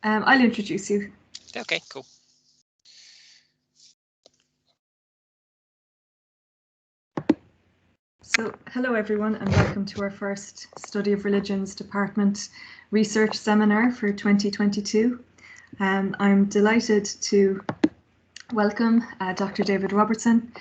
I'll introduce you. Okay, cool. So, hello everyone, and welcome to our first Study of Religions Department Research Seminar for 2022. I'm delighted to welcome Dr. David Robertson,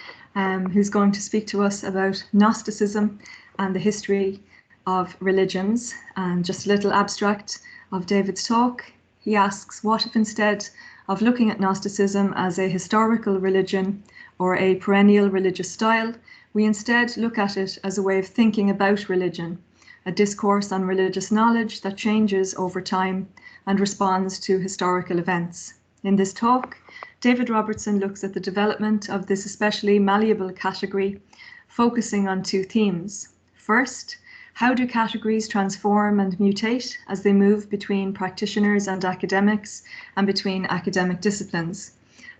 who's going to speak to us about Gnosticism and the history of religions. And just a little abstract of David's talk. He asks, what if instead of looking at Gnosticism as a historical religion or a perennial religious style, we instead look at it as a way of thinking about religion, a discourse on religious knowledge that changes over time and responds to historical events. In this talk, David Robertson looks at the development of this especially malleable category, focusing on two themes. First, how do categories transform and mutate as they move between practitioners and academics and between academic disciplines?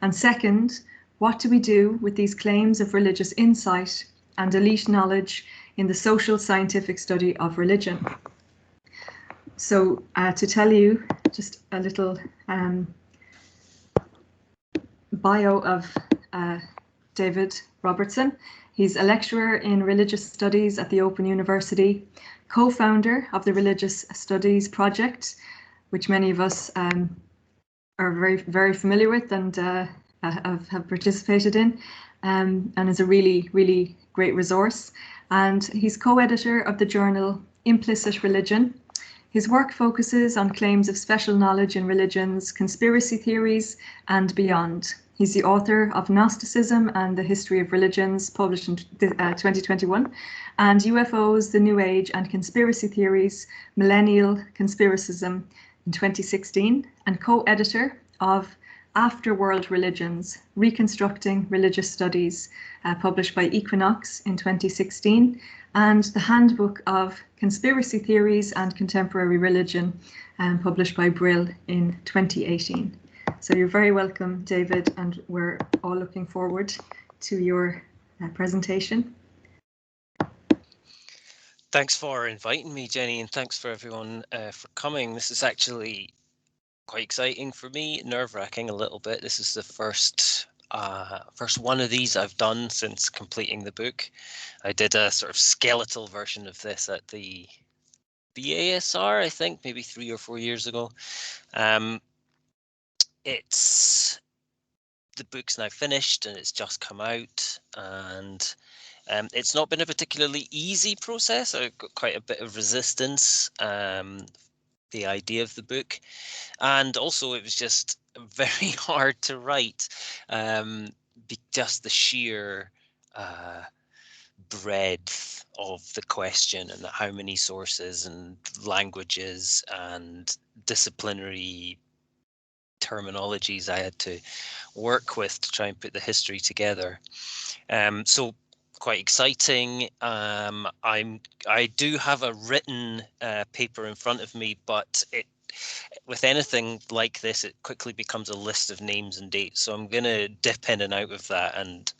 And second, what do we do with these claims of religious insight and elite knowledge in the social scientific study of religion? So to tell you just a little bio of David Robertson. He's a lecturer in religious studies at the Open University, co-founder of the Religious Studies Project, which many of us are very familiar with and have participated in, and is a really great resource. And he's co-editor of the journal Implicit Religion. His work focuses on claims of special knowledge in religions, conspiracy theories, and beyond. He's the author of Gnosticism and the History of Religions, published in 2021, and UFOs, the New Age and Conspiracy Theories, Millennial Conspiracism in 2016, and co-editor of Afterworld Religions, Reconstructing Religious Studies, published by Equinox in 2016, and the Handbook of Conspiracy Theories and Contemporary Religion, published by Brill in 2018. So you're very welcome, David, and we're all looking forward to your presentation. Thanks for inviting me, Jenny, and thanks for everyone for coming. This is actually quite exciting for me, nerve-wracking a little bit. This is the first one of these I've done since completing the book. I did a sort of skeletal version of this at the BASR, I think, maybe 3 or 4 years ago. The book's now finished and it's just come out, and it's not been a particularly easy process. I've got quite a bit of resistance, the idea of the book, and also it was just very hard to write, just the sheer breadth of the question and how many sources and languages and disciplinary terminologies I had to work with to try and put the history together. So quite exciting. I do have a written paper in front of me, but with anything like this, it quickly becomes a list of names and dates. So I'm going to dip in and out of that and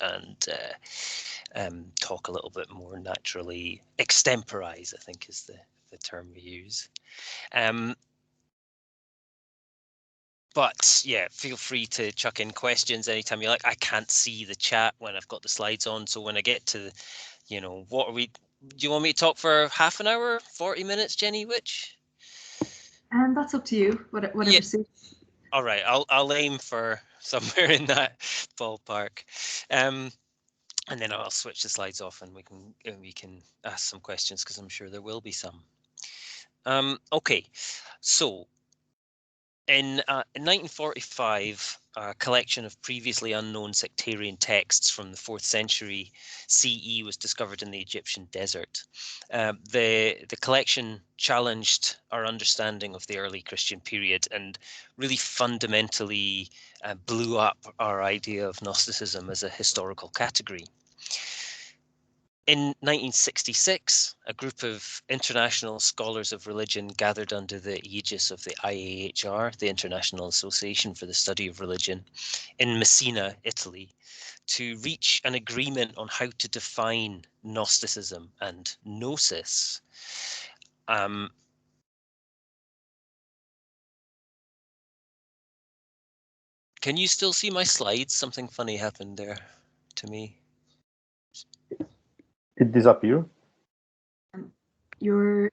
talk a little bit more naturally. Extemporize, I think, is the term we use. But yeah, feel free to chuck in questions anytime you like. I can't see the chat when I've got the slides on. So when I get to, do you want me to talk for half an hour, 40 minutes, Jenny? Which? And that's up to you, whatever suits. All right, I'll aim for somewhere in that ballpark. And then I'll switch the slides off and we can ask some questions, because I'm sure there will be some. Okay, so in 1945, a collection of previously unknown sectarian texts from the 4th century CE was discovered in the Egyptian desert. The collection challenged our understanding of the early Christian period and really fundamentally blew up our idea of Gnosticism as a historical category. In 1966, a group of international scholars of religion gathered under the aegis of the IAHR, the International Association for the Study of Religion, in Messina, Italy, to reach an agreement on how to define Gnosticism and Gnosis. Can you still see my slides? Something funny happened there to me. It disappeared. You're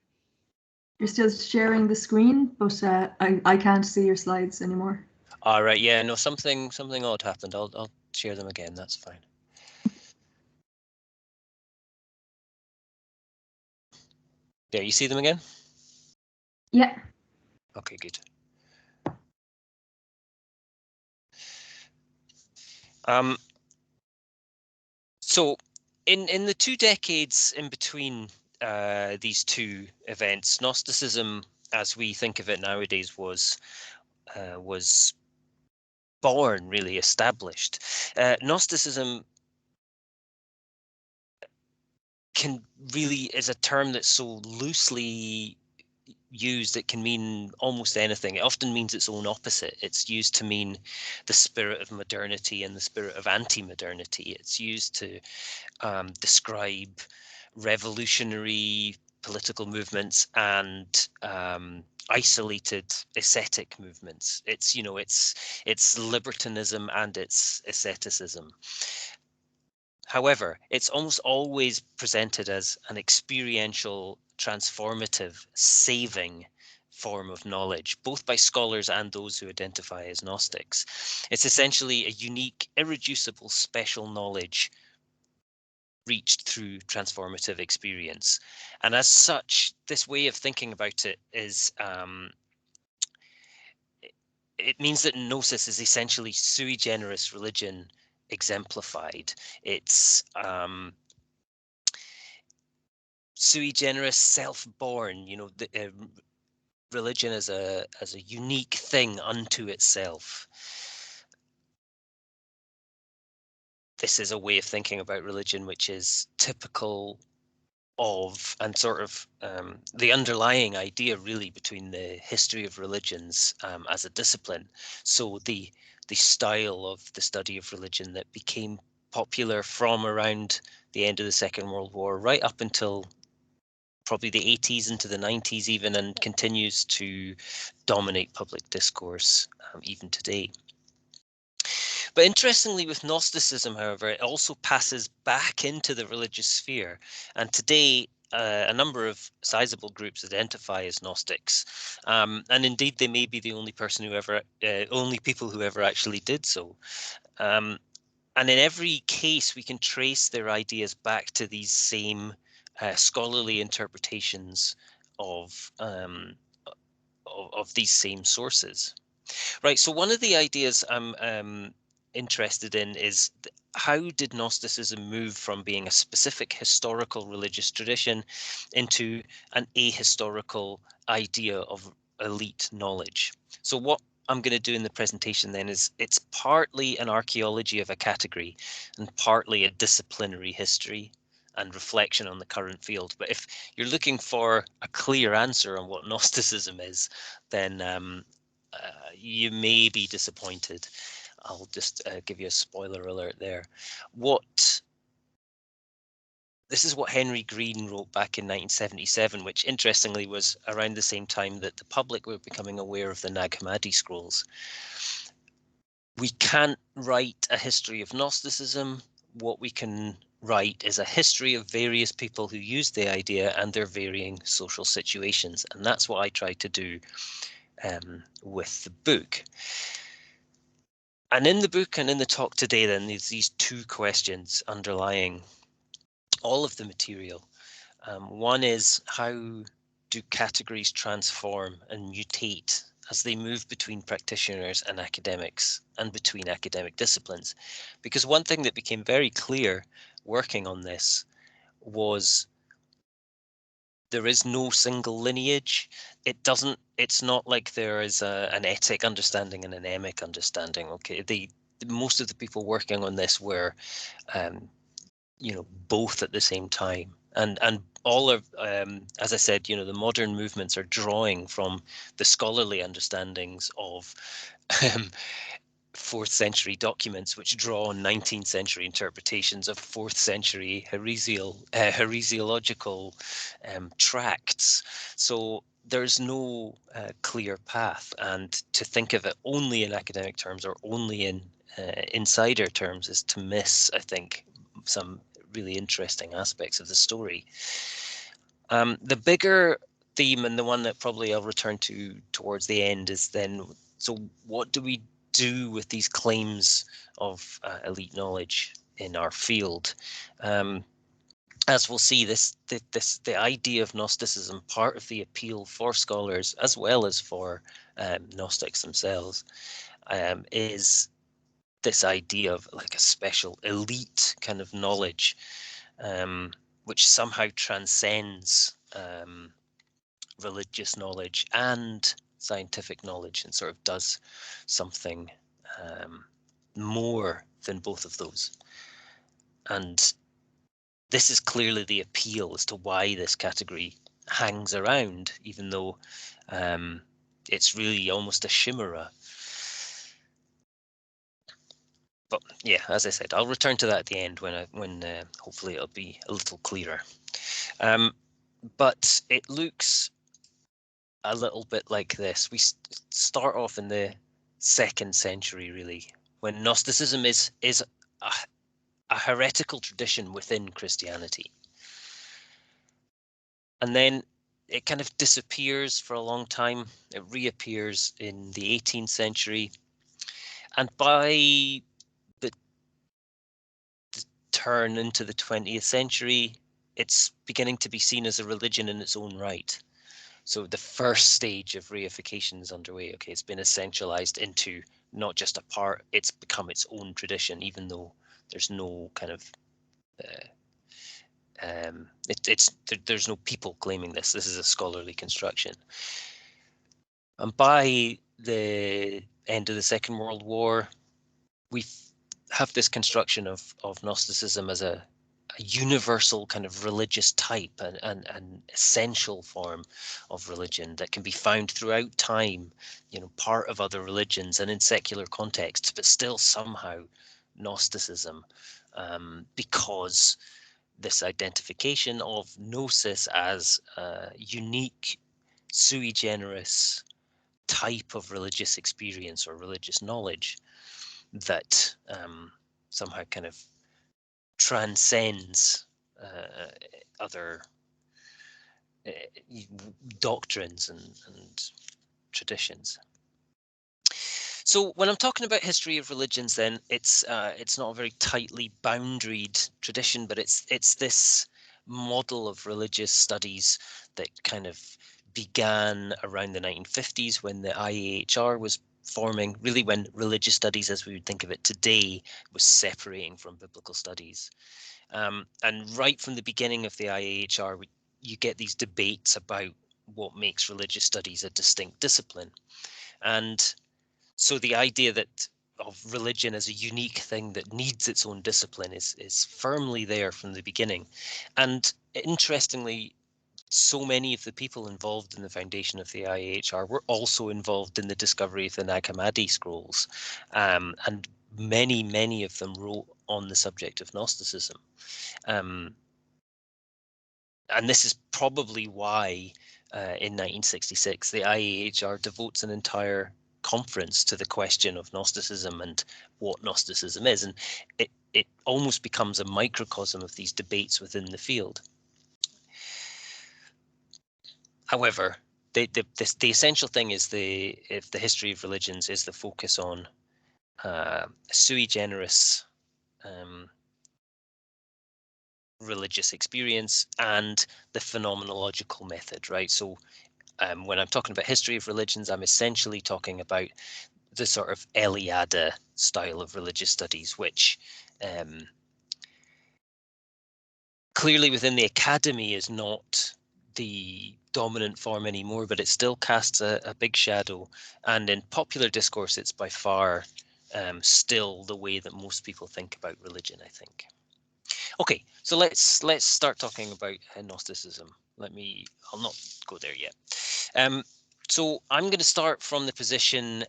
still sharing the screen, but I can't see your slides anymore. All right, yeah, no, something odd happened. I'll share them again. That's fine. There, you see them again? Yeah. Okay, good. So in the 2 decades in between these two events, Gnosticism, as we think of it nowadays, was born, really established. Gnosticism is a term that's so loosely used, it can mean almost anything. It often means its own opposite. It's used to mean the spirit of modernity and the spirit of anti-modernity. It's used to describe revolutionary political movements and isolated ascetic movements. It's, you know, it's libertinism and it's asceticism. However, it's almost always presented as an experiential, transformative, saving form of knowledge, both by scholars and those who identify as Gnostics. It's essentially a unique, irreducible, special knowledge reached through transformative experience. And as such, this way of thinking about it is it means that Gnosis is essentially sui generis religion exemplified. It's sui generis, self-born. You know, the religion as a unique thing unto itself. This is a way of thinking about religion which is typical of, and sort of the underlying idea really between the history of religions as a discipline. So the style of the study of religion that became popular from around the end of the Second World War right up until probably the 80s into the 90s even, and continues to dominate public discourse even today. But interestingly, with Gnosticism, however, it also passes back into the religious sphere. And today, a number of sizable groups identify as Gnostics. And indeed, they may be the only only people who ever actually did so. And in every case, we can trace their ideas back to these same scholarly interpretations of these same sources. Right. So one of the ideas I'm interested in is how did Gnosticism move from being a specific historical religious tradition into an ahistorical idea of elite knowledge? So what I'm going to do in the presentation then is it's partly an archaeology of a category and partly a disciplinary history and reflection on the current field. But if you're looking for a clear answer on what Gnosticism is, then you may be disappointed. I'll just give you a spoiler alert there. This is what Henry Green wrote back in 1977, which interestingly was around the same time that the public were becoming aware of the Nag Hammadi scrolls. We can't write a history of Gnosticism. What we can write is a history of various people who used the idea and their varying social situations. And that's what I tried to do with the book. And in the book and in the talk today, then, there's these two questions underlying all of the material. One is, how do categories transform and mutate as they move between practitioners and academics and between academic disciplines? Because one thing that became very clear working on this was there is no single lineage. It's not like there is an etic understanding and an emic understanding. Okay, most of the people working on this were both at the same time, and all of as I said, the modern movements are drawing from the scholarly understandings of 4th century documents, which draw on 19th century interpretations of 4th century heresiological tracts. So there's no clear path, and to think of it only in academic terms or only in insider terms is to miss, I think, some really interesting aspects of the story. The bigger theme, and the one that probably I'll return to towards the end, is then, so what do we do with these claims of elite knowledge in our field? As we'll see, the idea of Gnosticism, part of the appeal for scholars as well as for Gnostics themselves, is this idea of like a special elite kind of knowledge, which somehow transcends religious knowledge and scientific knowledge, and sort of does something more than both of those. And this is clearly the appeal as to why this category hangs around, even though it's really almost a chimera. But yeah, as I said, I'll return to that at the end when hopefully it'll be a little clearer. But it looks a little bit like this. We start off in the 2nd century, really, when Gnosticism is a heretical tradition within Christianity. And then it kind of disappears for a long time. It reappears in the 18th century. And by the turn into the 20th century, it's beginning to be seen as a religion in its own right. So the first stage of reification is underway. Okay, it's been essentialized into not just a part, it's become its own tradition, even though there's no kind of there's no people claiming this. This is a scholarly construction. And by the end of the Second World War, we have this construction of Gnosticism as a universal kind of religious type, and an essential form of religion that can be found throughout time, part of other religions and in secular contexts, but still somehow Gnosticism, because this identification of gnosis as a unique, sui generis type of religious experience or religious knowledge that somehow kind of transcends other doctrines and traditions. So when I'm talking about history of religions, then it's not a very tightly boundaried tradition, but it's this model of religious studies that kind of began around the 1950s when the IAHR was forming, really when religious studies as we would think of it today was separating from biblical studies. And right from the beginning of the IAHR, you get these debates about what makes religious studies a distinct discipline. And so the idea that of religion as a unique thing that needs its own discipline is firmly there from the beginning. And interestingly, so many of the people involved in the foundation of the IAHR were also involved in the discovery of the Nag Hammadi scrolls, and many of them wrote on the subject of Gnosticism. And this is probably why in 1966 the IAHR devotes an entire conference to the question of Gnosticism and what Gnosticism is, and it almost becomes a microcosm of these debates within the field. However, the essential thing is the history of religions is the focus on sui generis religious experience and the phenomenological method, right? So when I'm talking about history of religions, I'm essentially talking about the sort of Eliada style of religious studies, which clearly within the academy is not the dominant form anymore, but it still casts a big shadow. And in popular discourse, it's by far still the way that most people think about religion, I think. Okay, so let's start talking about Gnosticism. I'll not go there yet. So I'm going to start from the position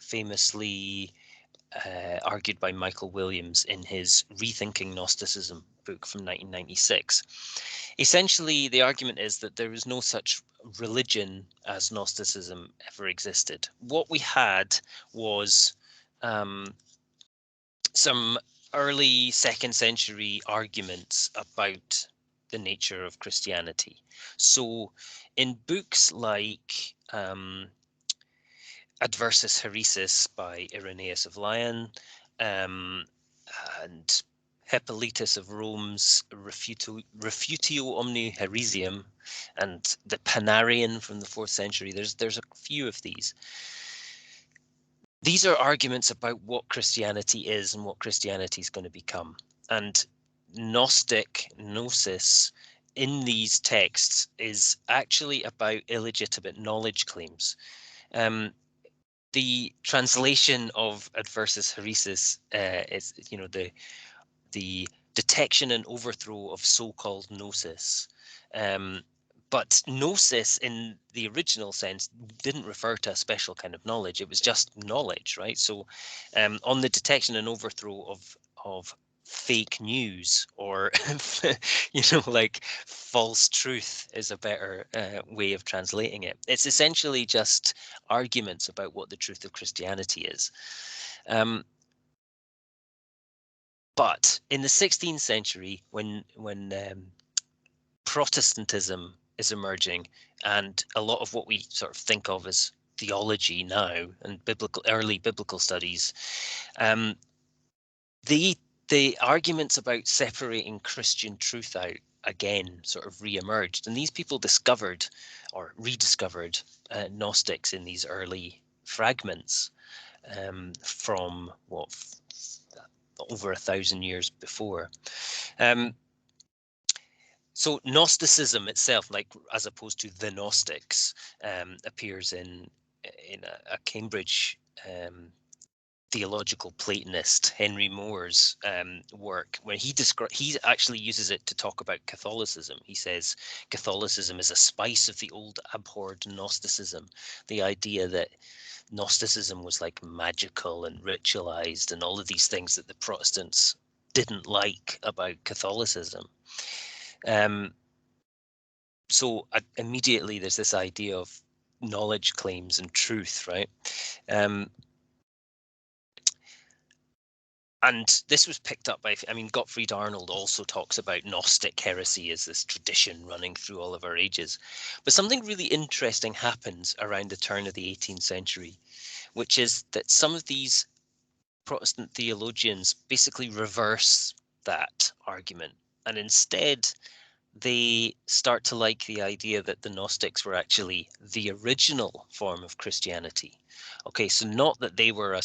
famously argued by Michael Williams in his Rethinking Gnosticism book from 1996. Essentially, the argument is that there is no such religion as Gnosticism ever existed. What we had was some early 2nd century arguments about the nature of Christianity. So in books like Adversus Heresis by Irenaeus of Lyon, and Hippolytus of Rome's Refutio Omni Heresium, and the Panarian from the 4th century. There's a few of these. These are arguments about what Christianity is and what Christianity is going to become. And Gnostic gnosis in these texts is actually about illegitimate knowledge claims. The translation of Adversus Heresis is, the detection and overthrow of so-called gnosis. But gnosis in the original sense didn't refer to a special kind of knowledge. It was just knowledge, right? So on the detection and overthrow of fake news, or like false truth is a better way of translating it. It's essentially just arguments about what the truth of Christianity is. But in the 16th century, when Protestantism is emerging, and a lot of what we sort of think of as theology now and early biblical studies, the arguments about separating Christian truth out again sort of re-emerged, and these people discovered or rediscovered Gnostics in these early fragments from over 1,000 years before. So Gnosticism itself, like as opposed to the Gnostics, appears in a Cambridge theological Platonist, Henry Moore's work, where he actually uses it to talk about Catholicism. He says Catholicism is a spice of the old abhorred Gnosticism, the idea that Gnosticism was like magical and ritualized and all of these things that the Protestants didn't like about Catholicism. So immediately there's this idea of knowledge claims and truth, right? And this was picked up by, Gottfried Arnold also talks about Gnostic heresy as this tradition running through all of our ages. But something really interesting happens around the turn of the 18th century, which is that some of these Protestant theologians basically reverse that argument. And instead, they start to like the idea that the Gnostics were actually the original form of Christianity. Okay, so not that they were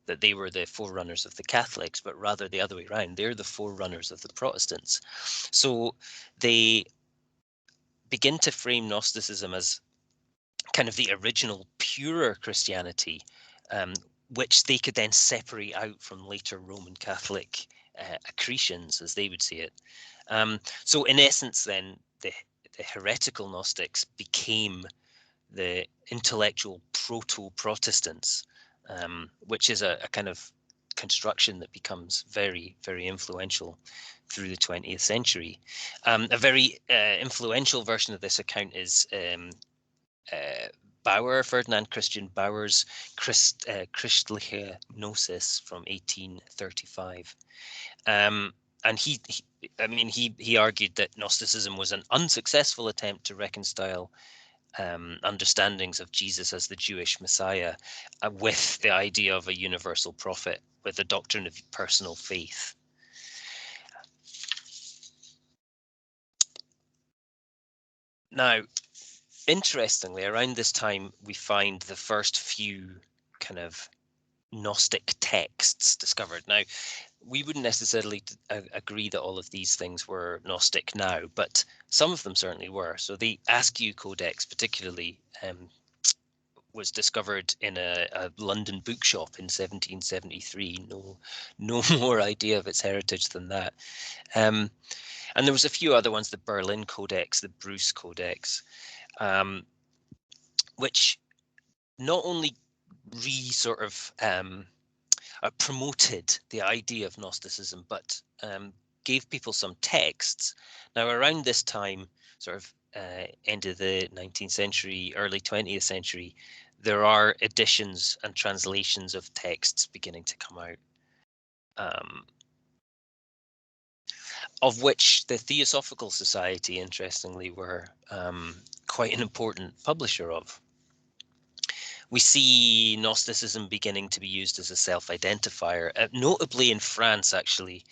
that they were the forerunners of the Catholics, but rather the other way around. They're the forerunners of the Protestants. So they begin to frame Gnosticism as kind of the original, purer Christianity, which they could then separate out from later Roman Catholic accretions, as they would see it. So in essence, then, the heretical Gnostics became the intellectual proto-Protestants, which is a kind of construction that becomes very, very influential through the 20th century. A very influential version of this account is Ferdinand Christian Bauer's Christliche Gnosis from 1835. And he argued that Gnosticism was an unsuccessful attempt to reconcile understandings of Jesus as the Jewish Messiah with the idea of a universal prophet, with the doctrine of personal faith. Now, interestingly, around this time, we find the first few kind of Gnostic texts discovered. Now, we wouldn't necessarily agree that all of these things were Gnostic now, but some of them certainly were. So the Askew Codex particularly was discovered in a London bookshop in 1773. No more idea of its heritage than that. And there was a few other ones, the Berlin Codex, the Bruce Codex, which not only promoted the idea of Gnosticism, but gave people some texts. Now, around this time, sort of end of the 19th century, early 20th century, there are editions and translations of texts beginning to come out, of which the Theosophical Society, interestingly, were quite an important publisher of. We see Gnosticism beginning to be used as a self-identifier, notably in France, actually.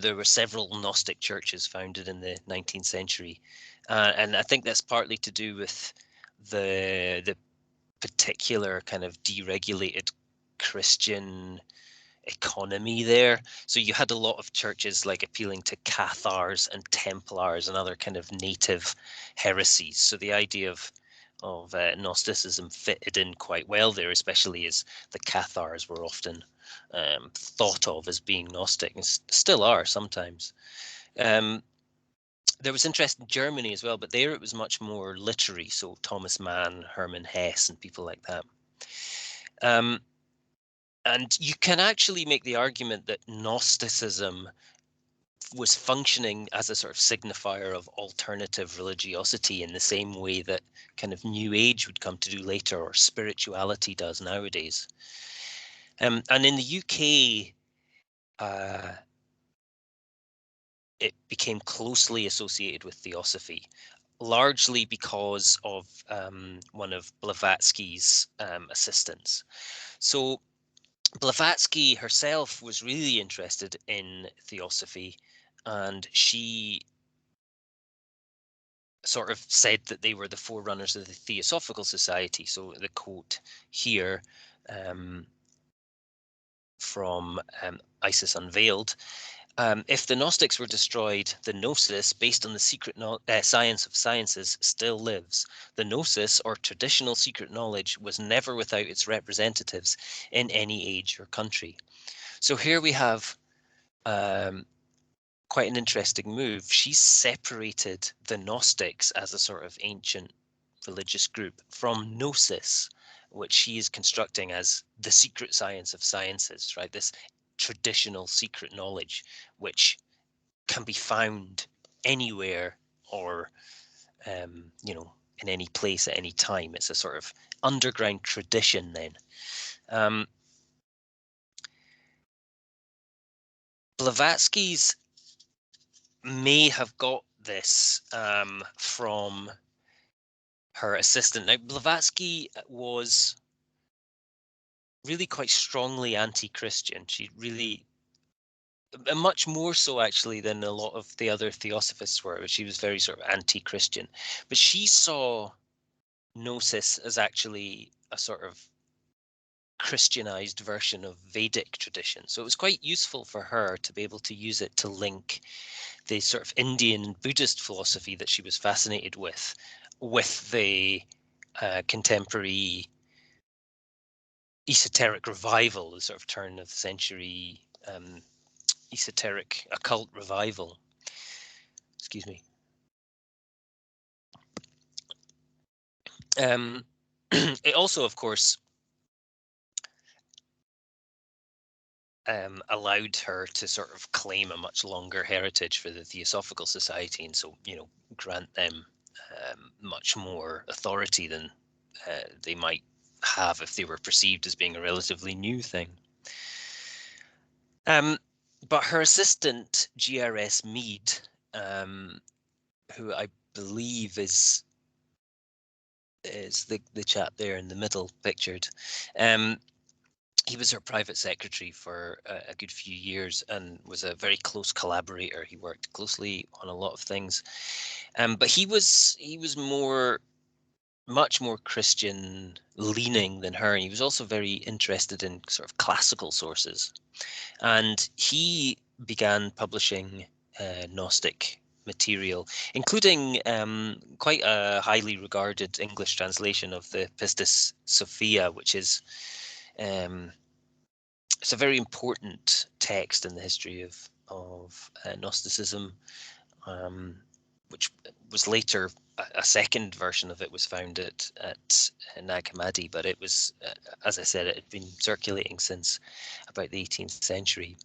There were several Gnostic churches founded in the 19th century. And I think that's partly to do with the particular kind of deregulated Christian economy there. So you had a lot of churches like appealing to Cathars and Templars and other kind of native heresies. So the idea of Gnosticism fitted in quite well there, especially as the Cathars were often thought of as being Gnostic, and still are sometimes. There was interest in Germany as well, but there it was much more literary, so Thomas Mann, Hermann Hesse, and people like that. And you can actually make the argument that Gnosticism was functioning as a sort of signifier of alternative religiosity in the same way that kind of New Age would come to do later, or spirituality does nowadays. And in the UK, it became closely associated with Theosophy, largely because of one of Blavatsky's assistants. So Blavatsky herself was really interested in Theosophy, and she sort of said that they were the forerunners of the Theosophical Society. So the quote here from Isis Unveiled, if the Gnostics were destroyed, the Gnosis, based on the secret science of sciences, still lives. The Gnosis, or traditional secret knowledge, was never without its representatives in any age or country. So here we have quite an interesting move. She's separated the Gnostics as a sort of ancient religious group from Gnosis, which she is constructing as the secret science of sciences, right? This traditional secret knowledge, which can be found anywhere or, you know, in any place at any time. It's a sort of underground tradition then. Blavatsky's may have got this from her assistant. Now, Blavatsky was really quite strongly anti-Christian. She really, much more so actually than a lot of the other theosophists were, but she was very sort of anti-Christian. But she saw Gnosis as actually a sort of Christianized version of Vedic tradition. So it was quite useful for her to be able to use it to link the sort of Indian Buddhist philosophy that she was fascinated with the contemporary esoteric revival, the sort of turn of the century esoteric occult revival. Excuse me. It also, of course, allowed her to sort of claim a much longer heritage for the Theosophical Society, and so, you know, grant them much more authority than they might have if they were perceived as being a relatively new thing. But her assistant, GRS Mead, who I believe is the chap there in the middle pictured, he was her private secretary for a good few years and was a very close collaborator. He worked closely on a lot of things, but he was much more Christian leaning than her, and he was also very interested in sort of classical sources, and he began publishing Gnostic material, including quite a highly regarded English translation of the Pistis Sophia, which is it's a very important text in the history of Gnosticism, which was later a second version of it was found at Nag Hammadi, but it was, as I said, it had been circulating since about the 18th century.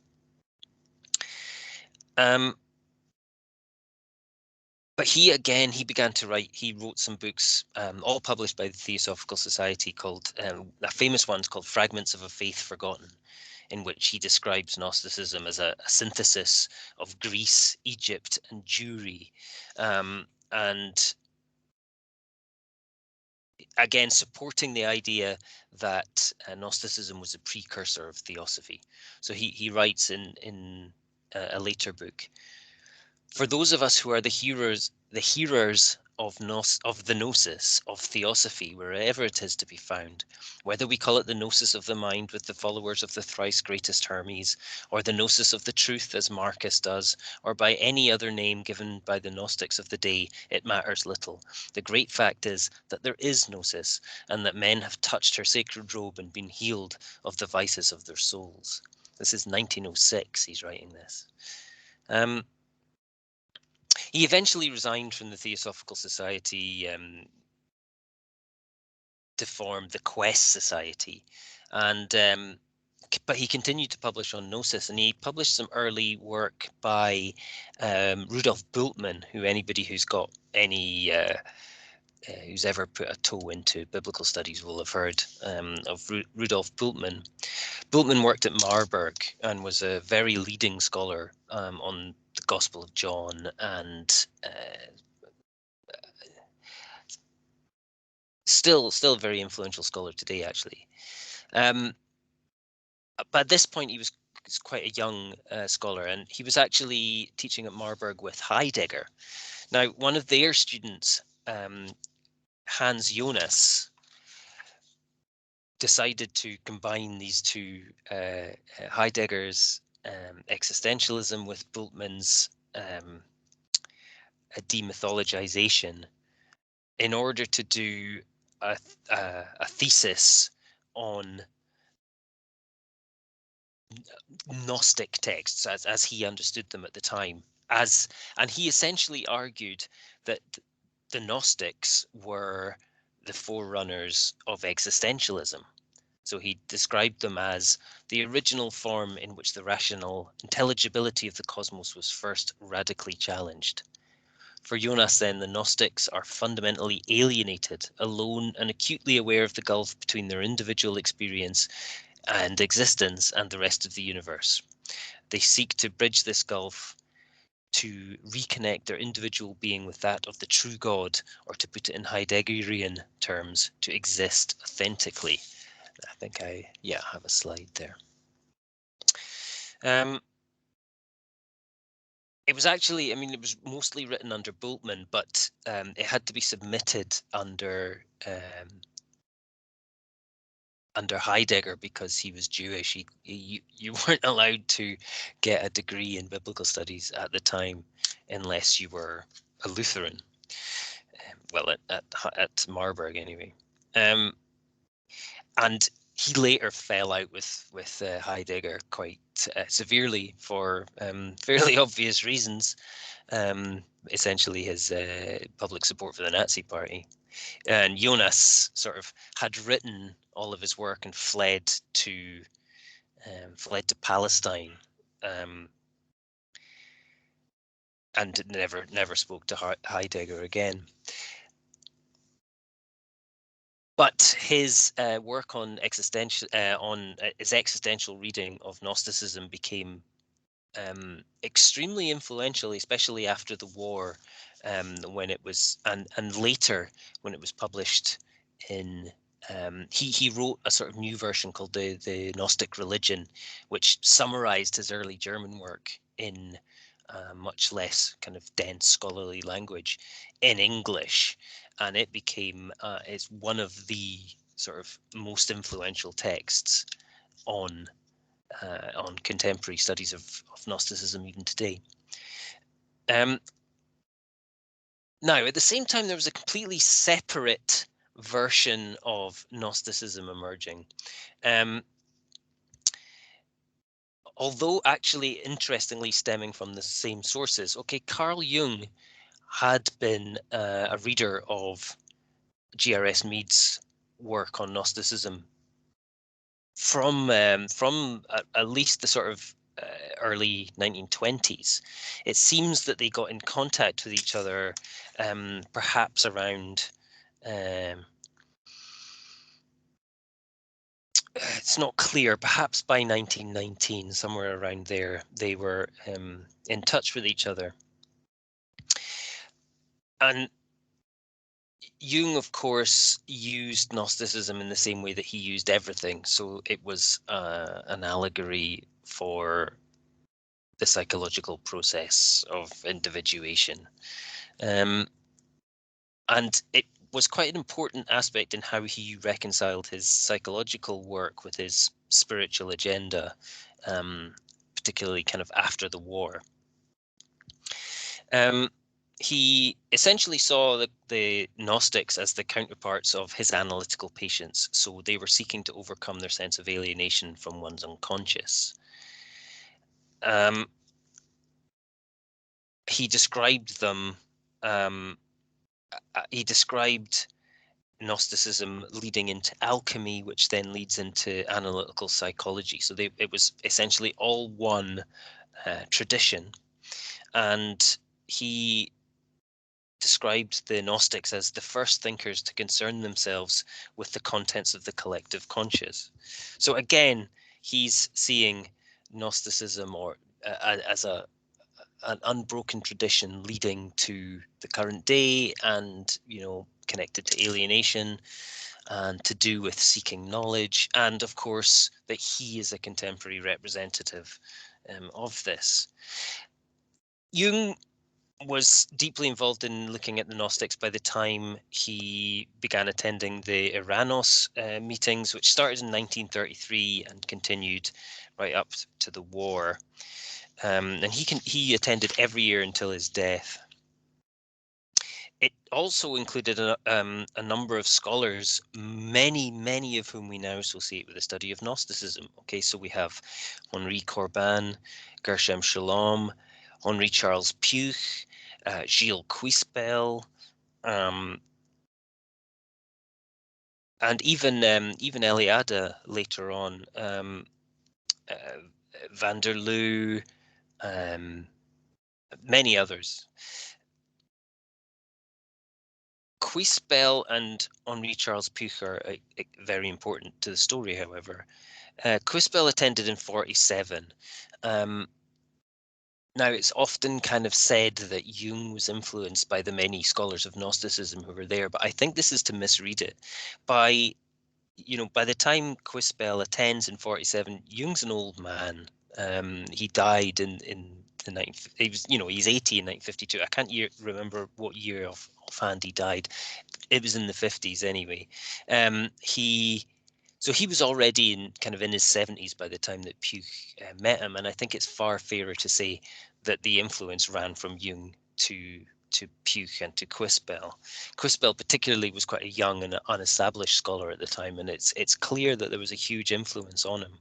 But he began to write. He wrote some books, all published by the Theosophical Society, called a famous one's called "Fragments of a Faith Forgotten," in which he describes Gnosticism as a synthesis of Greece, Egypt, and Jewry, and again supporting the idea that Gnosticism was a precursor of Theosophy. So he writes in a later book, "For those of us who are the hearers of the gnosis of Theosophy, wherever it is to be found, whether we call it the gnosis of the mind with the followers of the thrice greatest Hermes, or the gnosis of the truth as Marcus does, or by any other name given by the Gnostics of the day, it matters little. The great fact is that there is gnosis, and that men have touched her sacred robe and been healed of the vices of their souls." This is 1906, he's writing this. He eventually resigned from the Theosophical Society to form the Quest Society, and but he continued to publish on Gnosis, and he published some early work by Rudolf Bultmann, who anybody who's got any who's ever put a toe into biblical studies will have heard of Rudolf Bultmann. Bultmann worked at Marburg and was a very leading scholar on the Gospel of John, and still a very influential scholar today, actually. But at this point, he was quite a young scholar, and he was actually teaching at Marburg with Heidegger. Now, one of their students, Hans Jonas, decided to combine these two, Heidegger's existentialism with Bultmann's demythologization, in order to do a thesis on Gnostic texts as he understood them at the time. And he essentially argued that the Gnostics were the forerunners of existentialism. So he described them as the original form in which the rational intelligibility of the cosmos was first radically challenged. For Jonas, then, the Gnostics are fundamentally alienated, alone, and acutely aware of the gulf between their individual experience and existence and the rest of the universe. They seek to bridge this gulf, to reconnect their individual being with that of the true God, or to put it in Heideggerian terms, to exist authentically. I think I have a slide there. It was actually, it was mostly written under Bultmann, but it had to be submitted under Heidegger because he was Jewish. You weren't allowed to get a degree in biblical studies at the time unless you were a Lutheran. Well, at Marburg anyway. And he later fell out with Heidegger quite severely for fairly obvious reasons. Essentially, his public support for the Nazi Party. And Jonas sort of had written all of his work and fled to Palestine, and never spoke to Heidegger again. But his work on his existential reading of Gnosticism became extremely influential, especially after the war, when it was and later when it was published in. He wrote a sort of new version called the Gnostic Religion, which summarized his early German work in much less kind of dense scholarly language in English, and it became it's one of the sort of most influential texts on contemporary studies of Gnosticism even today. Now, at the same time, there was a completely separate version of Gnosticism emerging. Although actually, interestingly, stemming from the same sources. Okay, Carl Jung had been a reader of G.R.S. Mead's work on Gnosticism from at least the sort of early 1920s. It seems that they got in contact with each other perhaps around it's not clear, perhaps by 1919, somewhere around there, they were in touch with each other. And Jung, of course, used Gnosticism in the same way that he used everything. So it was an allegory for the psychological process of individuation. And it was quite an important aspect in how he reconciled his psychological work with his spiritual agenda, particularly kind of after the war. He essentially saw the Gnostics as the counterparts of his analytical patients, so they were seeking to overcome their sense of alienation from one's unconscious. He described them. He described Gnosticism leading into alchemy, which then leads into analytical psychology. So it was essentially all one tradition, and he described the Gnostics as the first thinkers to concern themselves with the contents of the collective conscious. So again, he's seeing Gnosticism or as an unbroken tradition leading to the current day, and connected to alienation and to do with seeking knowledge, and of course that he is a contemporary representative of this. Jung was deeply involved in looking at the Gnostics by the time he began attending the Iranos meetings, which started in 1933 and continued right up to the war. And he attended every year until his death. It also included a number of scholars, many of whom we now associate with the study of Gnosticism. Okay, so we have Henri Corbin, Gershom Scholem, Henri Charles Puch, Gilles Quispel, and even Eliade later on, van der Loo, many others. Quispel and Henri Charles Puch are very important to the story, however. Quispel attended in 1947. Now, it's often kind of said that Jung was influenced by the many scholars of Gnosticism who were there, but I think this is to misread it. By the time Quispel attends in 1947, Jung's an old man. He died in the he's 80 in 1952. I can't remember what year offhand he died. It was in the 50s anyway. So he was already in his 70s by the time that Puch met him, and I think it's far fairer to say that the influence ran from Jung to Puch and to Quispel. Quispel particularly was quite a young and unestablished scholar at the time, and it's clear that there was a huge influence on him.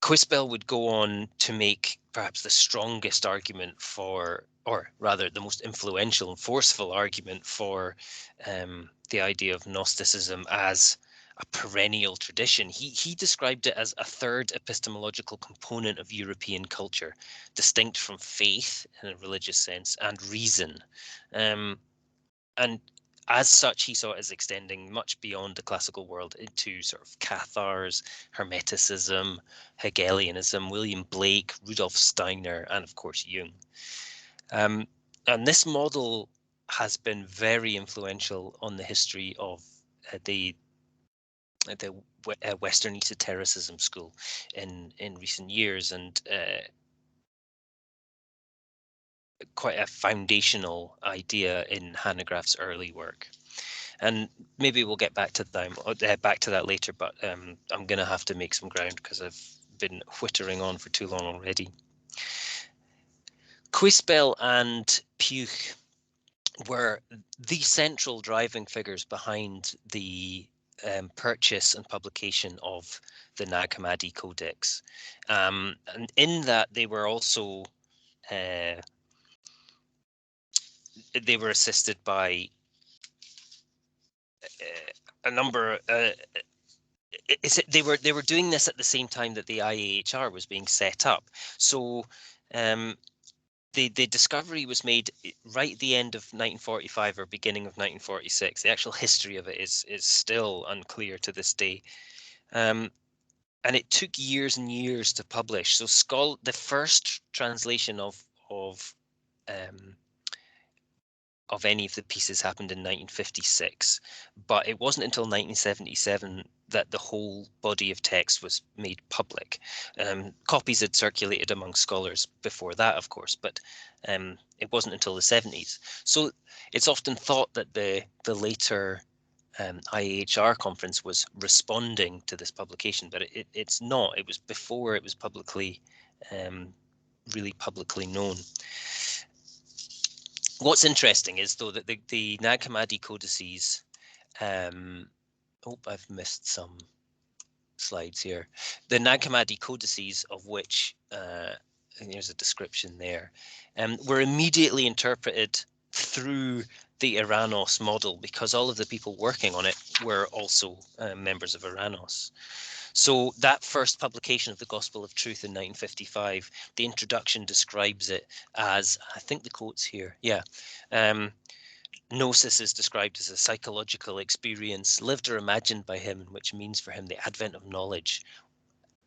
Quispel would go on to make perhaps the strongest argument for, or rather the most influential and forceful argument for the idea of Gnosticism as a perennial tradition. He described it as a third epistemological component of European culture, distinct from faith in a religious sense and reason. And as such, he saw it as extending much beyond the classical world into sort of Cathars, Hermeticism, Hegelianism, William Blake, Rudolf Steiner, and of course Jung. And this model has been very influential on the history of the Western esotericism school in recent years, and quite a foundational idea in Hanegraaff's early work. And maybe we'll get back to that later, but I'm going to have to make some ground because I've been whittering on for too long already. Quispel and Puch were the central driving figures behind the purchase and publication of the Nag Hammadi Codex. And in that, they were also they were assisted by a number. They were doing this at the same time that the IAHR was being set up. So the discovery was made right at the end of 1945 or beginning of 1946. The actual history of it is still unclear to this day. And it took years and years to publish. So the first translation of any of the pieces happened in 1956, but it wasn't until 1977 that the whole body of text was made public. Copies had circulated among scholars before that, of course, but it wasn't until the 70s. So it's often thought that the later IAHR conference was responding to this publication, but it's not. It was before it was publicly, really publicly known. What's interesting is, though, that the Nag Hammadi codices, I've missed some slides here. The Nag Hammadi codices, of which, and there's a description there, were immediately interpreted through the Iranos model, because all of the people working on it were also members of Iranos. So that first publication of the Gospel of Truth in 1955, the introduction describes it as, I think the quote's here, yeah, Gnosis is described as a psychological experience lived or imagined by him, which means for him the advent of knowledge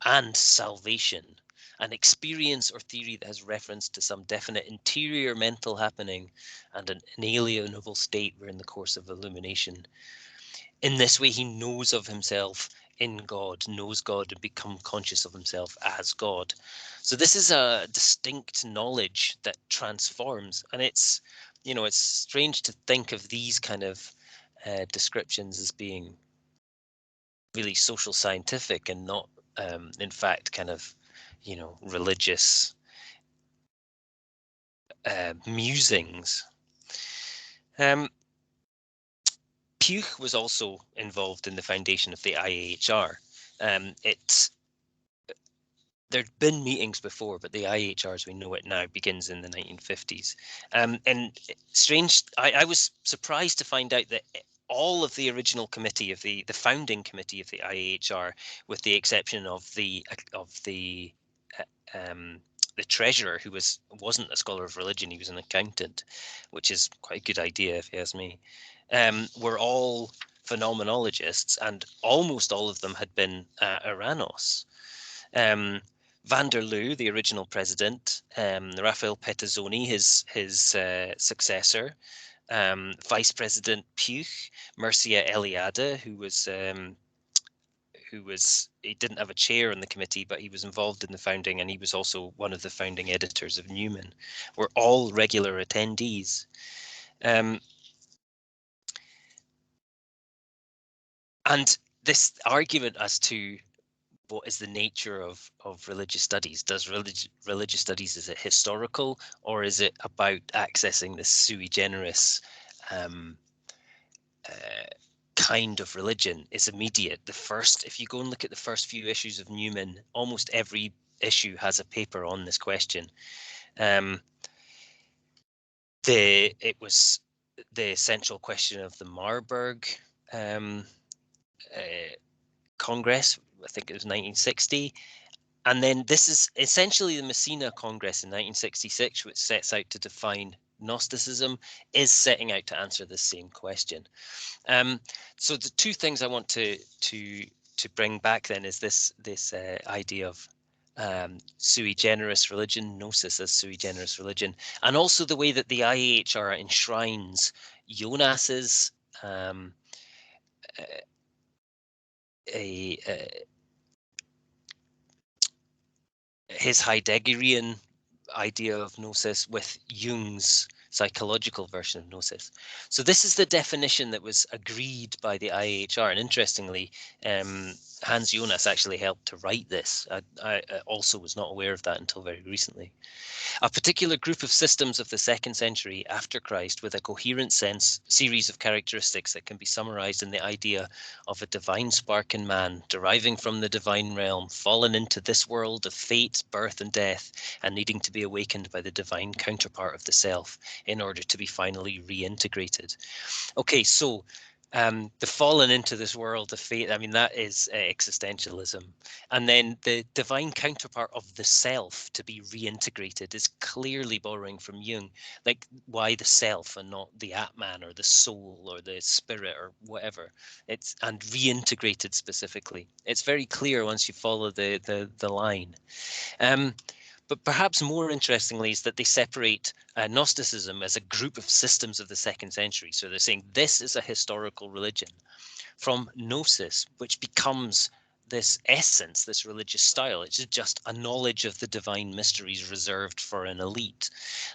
and salvation, an experience or theory that has reference to some definite interior mental happening and an inalienable state where in the course of illumination. In this way, he knows of himself in God, knows God, and become conscious of himself as God. So this is a distinct knowledge that transforms, and it's, you know, it's strange to think of these kind of descriptions as being really social scientific and not, in fact, kind of, you know, religious musings. Puch was also involved in the foundation of the IAHR. There'd been meetings before, but the IAHR as we know it now begins in the 1950s. And strange, I was surprised to find out that all of the original committee of the founding committee of the IAHR, with the exception of the treasurer, who wasn't a scholar of religion, he was an accountant, which is quite a good idea if you ask me, were all phenomenologists, and almost all of them had been Iranos. Van der Loo, the original president, Raphael Pettazzoni, his successor, Vice President Puch, Mircea Eliade, he didn't have a chair in the committee, but he was involved in the founding, and he was also one of the founding editors of Newman, were all regular attendees. And this argument as to what is the nature of religious studies? Does religious studies, is it historical, or is it about accessing this sui generis kind of religion? Is immediate. If you go and look at the first few issues of Newman, almost every issue has a paper on this question. It was the central question of the Marburg Congress, I think it was 1960. And then this is essentially the Messina Congress in 1966, which sets out to define Gnosticism, is setting out to answer the same question. So the two things I want to bring back then is this idea of sui generis religion, gnosis as sui generis religion, and also the way that the IAHR enshrines Jonas's his Heideggerian idea of gnosis with Jung's psychological version of gnosis. So this is the definition that was agreed by the IAHR, and interestingly, Hans Jonas actually helped to write this. I also was not aware of that until very recently. A particular group of systems of the 2nd century after Christ with a coherent series of characteristics that can be summarized in the idea of a divine spark in man, deriving from the divine realm, fallen into this world of fate, birth and death, and needing to be awakened by the divine counterpart of the self in order to be finally reintegrated. Okay, so the fallen into this world of fate, I mean, that is existentialism. And then the divine counterpart of the self to be reintegrated is clearly borrowing from Jung. Like, why the self and not the Atman or the soul or the spirit or whatever? And reintegrated specifically. It's very clear once you follow the line. But perhaps more interestingly is that they separate Gnosticism as a group of systems of the 2nd century. So they're saying this is a historical religion, from Gnosis, which becomes this essence, this religious style. It's just a knowledge of the divine mysteries reserved for an elite.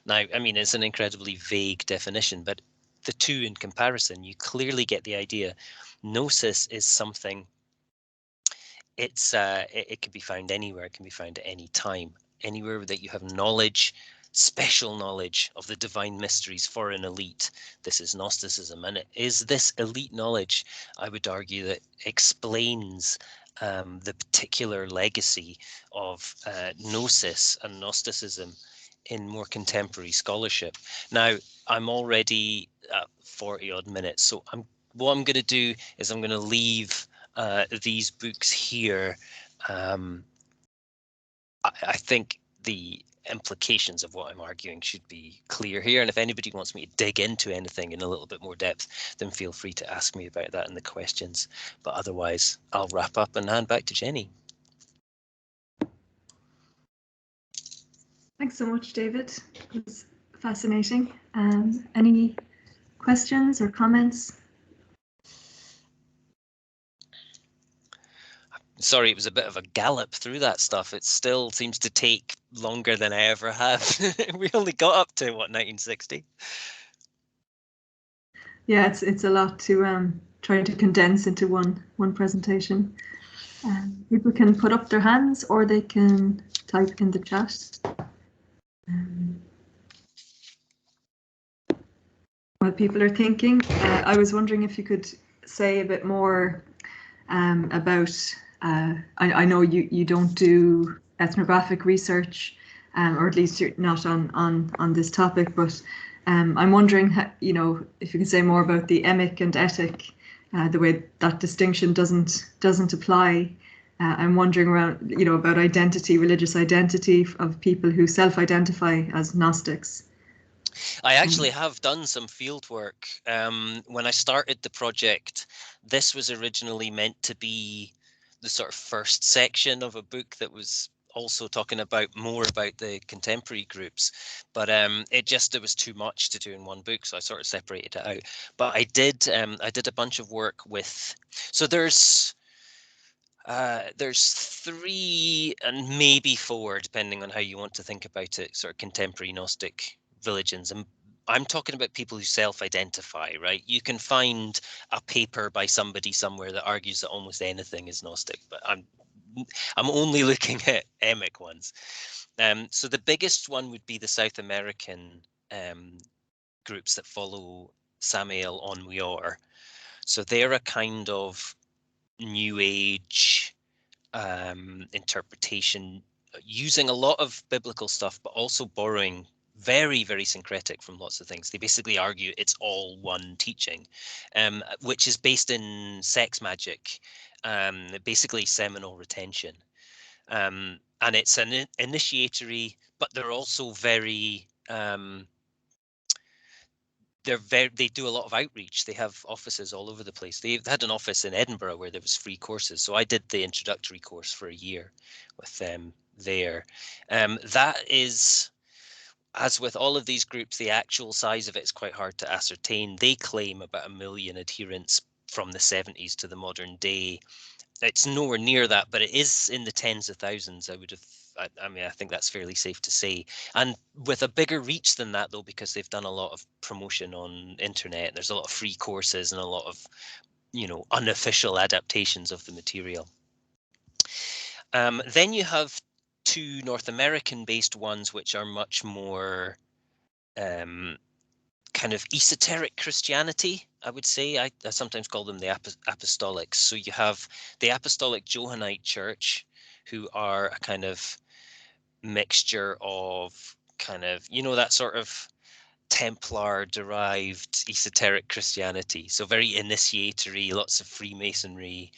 Now, I mean, it's an incredibly vague definition, but the two in comparison, you clearly get the idea. Gnosis is something, it can be found anywhere, it can be found at any time. Anywhere that you have knowledge, special knowledge of the divine mysteries for an elite, this is Gnosticism. And it is this elite knowledge, I would argue, that explains the particular legacy of Gnosis and Gnosticism in more contemporary scholarship. Now, I'm already at 40 odd minutes, so what I'm going to do is I'm going to leave these books here. I think the implications of what I'm arguing should be clear here. And if anybody wants me to dig into anything in a little bit more depth, then feel free to ask me about that in the questions. But otherwise, I'll wrap up and hand back to Jenny. Thanks so much, David. It was fascinating. Any questions or comments? Sorry, it was a bit of a gallop through that stuff. It still seems to take longer than I ever have. We only got up to, what, 1960? Yeah, it's a lot to try to condense into one presentation. People can put up their hands or they can type in the chat. While people are thinking, I was wondering if you could say a bit more about, I know you don't do ethnographic research, or at least you're not on this topic, but I'm wondering, if you can say more about the emic and etic, the way that distinction doesn't apply. I'm wondering around, about identity, religious identity of people who self-identify as Gnostics. I actually have done some field work. When I started the project, this was originally meant to be the sort of first section of a book that was also talking more about the contemporary groups, but it was too much to do in one book, so I sort of separated it out. But I did a bunch of work with, so there's 3 and maybe 4, depending on how you want to think about it, sort of contemporary Gnostic religions. And I'm talking about people who self-identify, right? You can find a paper by somebody somewhere that argues that almost anything is Gnostic, but I'm only looking at emic ones. So the biggest one would be the South American groups that follow Samael Onweor. So they're a kind of New Age interpretation, using a lot of biblical stuff, but also borrowing very, very syncretic from lots of things. They basically argue it's all one teaching, which is based in sex magic, basically seminal retention. And it's an initiatory, but they're also very, they do a lot of outreach. They have offices all over the place. They've had an office in Edinburgh where there was free courses. So I did the introductory course for a year with them there. That is, as with all of these groups, the actual size of it is quite hard to ascertain. They claim about 1 million adherents from the 70s to the modern day. It's nowhere near that, but it is in the tens of thousands. I think that's fairly safe to say. And with a bigger reach than that, though, because they've done a lot of promotion on internet. There's a lot of free courses and a lot of, unofficial adaptations of the material. Then you have two North American-based ones, which are much more kind of esoteric Christianity, I would say. I sometimes call them the apostolics. So you have the Apostolic Johannite Church, who are a kind of mixture of kind of, that sort of Templar-derived esoteric Christianity. So very initiatory, lots of Freemasonry,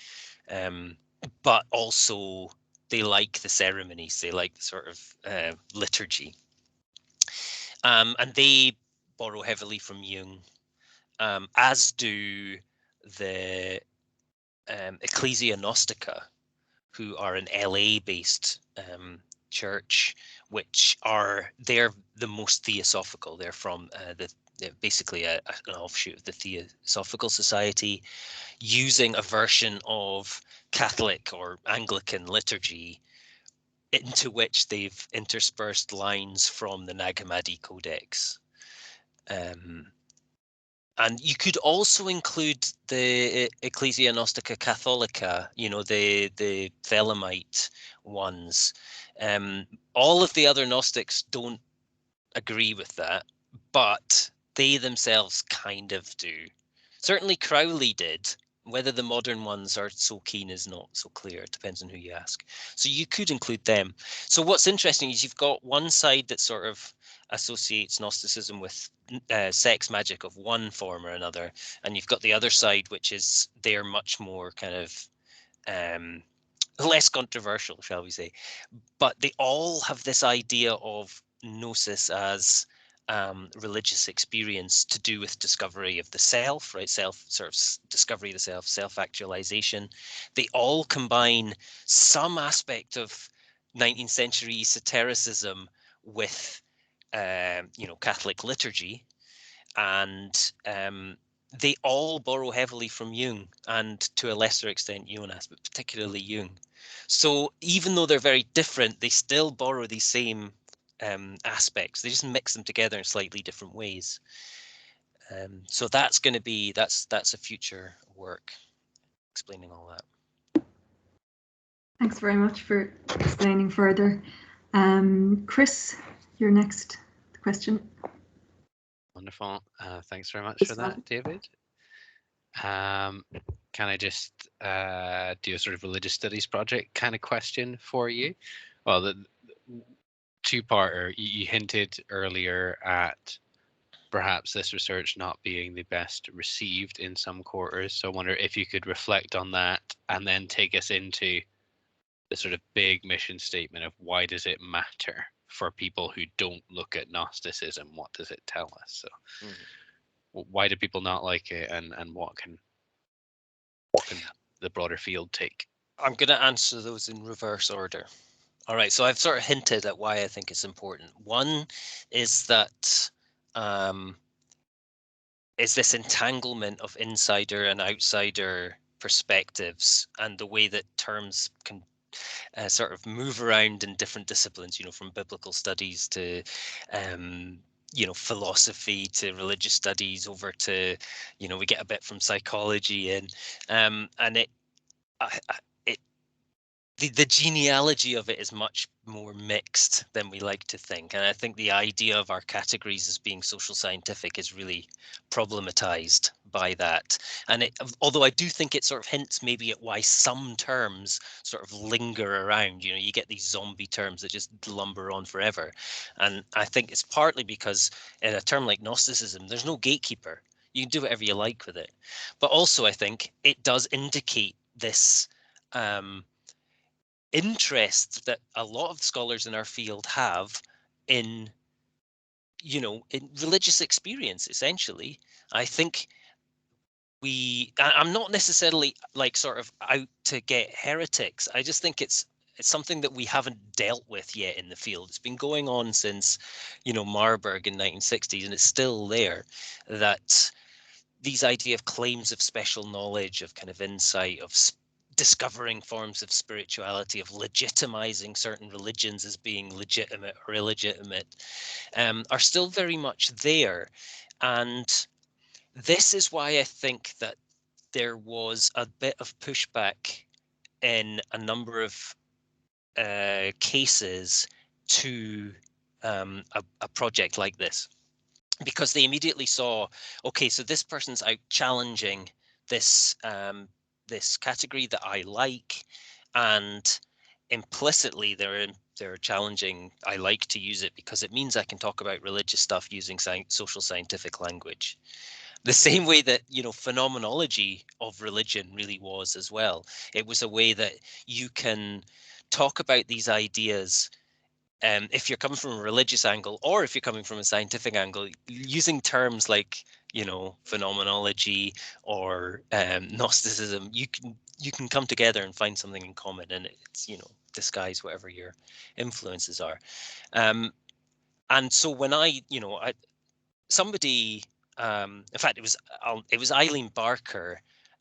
but also they like the ceremonies, they like the sort of liturgy. And they borrow heavily from Jung, as do the Ecclesia Gnostica, who are an LA-based church, which they're the most theosophical. They're from they're basically an offshoot of the Theosophical Society, using a version of Catholic or Anglican liturgy into which they've interspersed lines from the Nag Hammadi Codex. And you could also include the Ecclesia Gnostica Catholica, the Thelemite ones. All of the other Gnostics don't agree with that, but they themselves kind of do. Certainly Crowley did. Whether the modern ones are so keen is not so clear. It depends on who you ask. So you could include them. So what's interesting is you've got one side that sort of associates Gnosticism with sex magic of one form or another, and you've got the other side, which is they're much more kind of less controversial, shall we say. But they all have this idea of gnosis as religious experience to do with discovery of the self, right? Discovery of the self, self-actualization. They all combine some aspect of 19th century esotericism with, Catholic liturgy, and they all borrow heavily from Jung, and to a lesser extent Jonas, but particularly Jung. So even though they're very different, they still borrow these same aspects. They just mix them together in slightly different ways. So that's going to be that's a future work explaining all that. Thanks very much for explaining further. Chris, your next question. Wonderful. Thanks very much for that, David. Can I just do a sort of religious studies project kind of question for you? Well, the two-parter, you hinted earlier at perhaps this research not being the best received in some quarters. So I wonder if you could reflect on that and then take us into the sort of big mission statement of why does it matter for people who don't look at Gnosticism? What does it tell us? So why do people not like it, and what can the broader field take? I'm going to answer those in reverse order. All right, so I've sort of hinted at why I think it's important. One is that is this entanglement of insider and outsider perspectives, and the way that terms can sort of move around in different disciplines, from biblical studies to philosophy to religious studies over to, we get a bit from psychology in, and the genealogy of it is much more mixed than we like to think. And I think the idea of our categories as being social scientific is really problematized by that. And although I do think it sort of hints maybe at why some terms sort of linger around, you get these zombie terms that just lumber on forever. And I think it's partly because in a term like Gnosticism, there's no gatekeeper. You can do whatever you like with it. But also I think it does indicate this interest that a lot of scholars in our field have in in religious experience. Essentially, I think I'm not necessarily like sort of out to get heretics. I just think it's something that we haven't dealt with yet in the field. It's been going on since Marburg in 1960s, and it's still there, that these idea of claims of special knowledge, of kind of insight, of discovering forms of spirituality, of legitimizing certain religions as being legitimate or illegitimate, are still very much there. And this is why I think that there was a bit of pushback in a number of cases to a project like this, because they immediately saw, okay, so this person's out challenging this this category that I like, and implicitly they're challenging I like to use it because it means I can talk about religious stuff using social scientific language. The same way that, you know, phenomenology of religion really was as well. It was a way that you can talk about these ideas, if you're coming from a religious angle or if you're coming from a scientific angle, using terms like, you know, phenomenology or Gnosticism, you can come together and find something in common, and it's, you know, disguise whatever your influences are. And so when somebody, in fact, it was Eileen Barker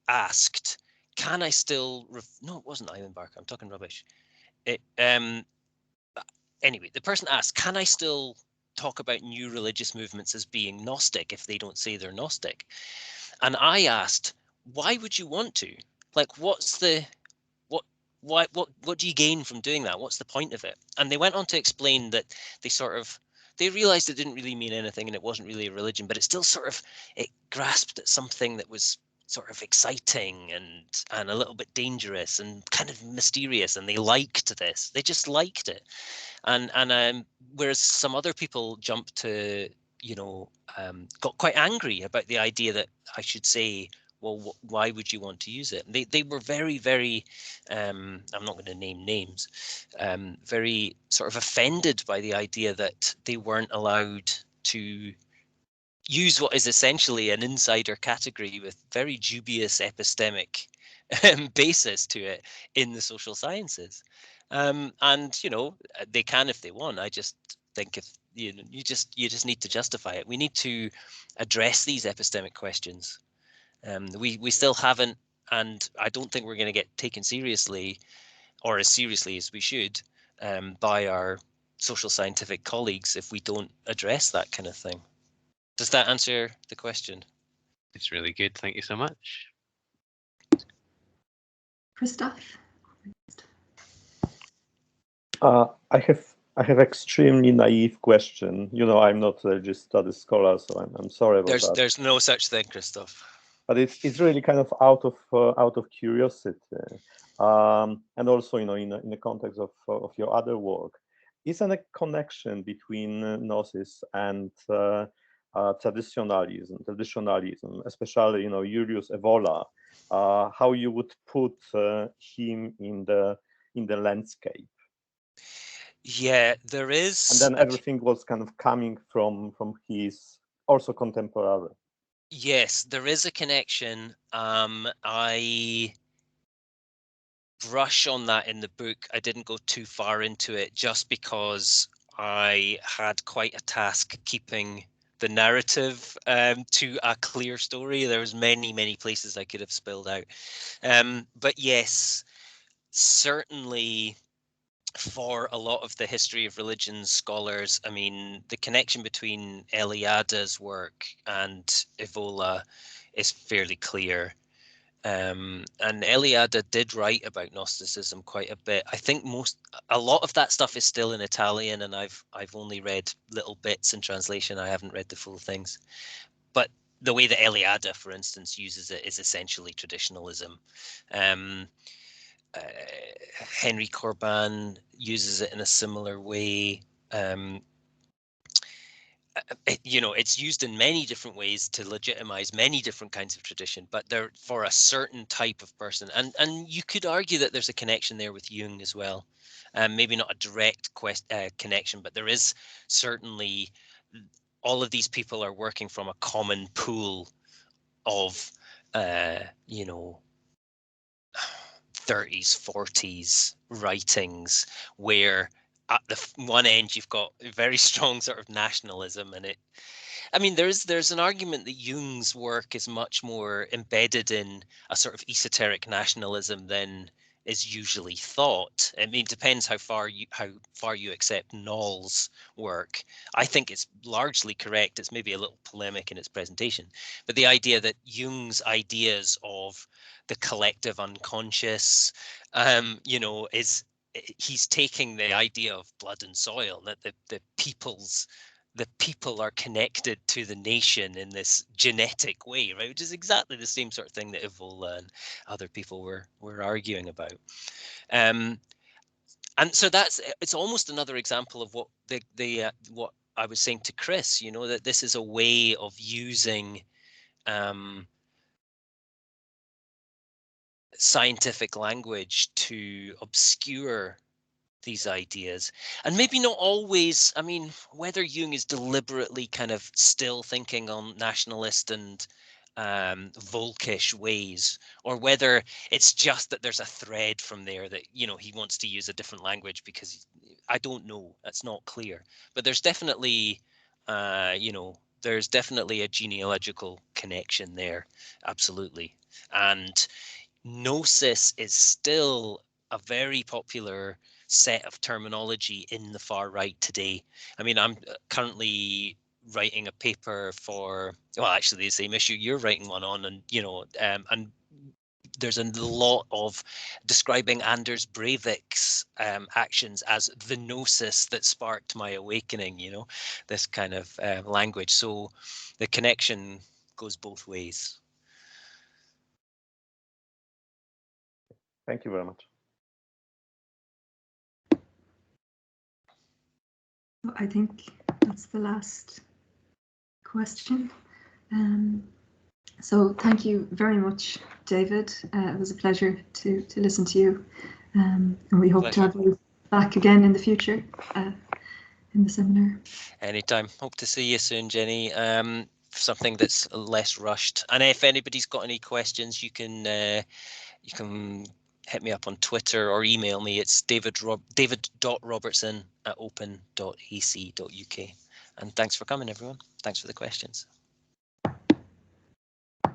asked, "Can I still?" No, it wasn't Eileen Barker. I'm talking rubbish. Anyway, the person asked, "Can I still talk about new religious movements as being Gnostic if they don't say they're Gnostic?" And I asked, "Why would you want to? Like, what's the what do you gain from doing that? What's the point of it?" And they went on to explain that they realized it didn't really mean anything and it wasn't really a religion, but it still it grasped at something that was sort of exciting and a little bit dangerous and kind of mysterious, and they liked this. They just liked it. And whereas some other people jumped to, you know, got quite angry about the idea that I should say, well, why would you want to use it? They were very, very, I'm not going to name names, very sort of offended by the idea that they weren't allowed to use what is essentially an insider category with very dubious epistemic basis to it in the social sciences. And, you know, they can if they want. I just think if you just need to justify it. We need to address these epistemic questions. We still haven't, and I don't think we're going to get taken seriously, or as seriously as we should, by our social scientific colleagues if we don't address that kind of thing. Does that answer the question? It's really good. Thank you so much. Christoph? I have extremely naive question. You know, I'm not a religious studies scholar, so I'm sorry about that. There's no such thing, Christoph. But it's really kind of out of curiosity, and also, you know, in the context of your other work, isn't a connection between Gnosis and traditionalism, especially, you know, Julius Evola, how you would put him in the landscape. Yeah, there is. And then everything was kind of coming from his also contemporary. Yes, there is a connection. I brush on that in the book. I didn't go too far into it just because I had quite a task keeping the narrative to a clear story. There was many places I could have spilled out. But yes, certainly for a lot of the history of religion scholars, I mean, the connection between Eliada's work and Evola is fairly clear. And Eliada did write about Gnosticism quite a bit. I think a lot of that stuff is still in Italian, and I've only read little bits in translation. I haven't read the full things. But the way that Eliada, for instance, uses it is essentially traditionalism. Henry Corbin uses it in a similar way. You know, it's used in many different ways to legitimize many different kinds of tradition, but they're for a certain type of person. And you could argue that there's a connection there with Jung as well. Maybe not a direct connection, but there is certainly, all of these people are working from a common pool of, you know, 30s, 40s writings, where at the one end you've got a very strong sort of nationalism, and I mean, there's an argument that Jung's work is much more embedded in a sort of esoteric nationalism than is usually thought. I mean, it depends how far you accept Knoll's work. I think it's largely correct. It's maybe a little polemic in its presentation, but the idea that Jung's ideas of the collective unconscious, you know, is he's taking the idea of blood and soil, that the people are connected to the nation in this genetic way, right? Which is exactly the same sort of thing that Evola and other people were arguing about. And so it's almost another example of what what I was saying to Chris, you know, that this is a way of using scientific language to obscure these ideas, and maybe not always. I mean, whether Jung is deliberately kind of still thinking on nationalist and Volkish ways, or whether it's just that there's a thread from there that, you know, he wants to use a different language because I don't know. That's not clear. But there's definitely, you know, there's definitely a genealogical connection there, absolutely. And Gnosis is still a very popular set of terminology in the far right today. I mean, I'm currently writing a paper for, well, actually the same issue you're writing one on, and, you know, and there's a lot of describing Anders Breivik's actions as the gnosis that sparked my awakening, you know, this kind of language. So the connection goes both ways. Thank you very much. I think that's the last question. So thank you very much, David. It was a pleasure to listen to you, and we hope to have you back again in the future in the seminar. Anytime. Hope to see you soon, Jenny. Something that's less rushed. And if anybody's got any questions, you can hit me up on Twitter or email me. It's david.robertson@open.ac.uk. And thanks for coming, everyone. Thanks for the questions.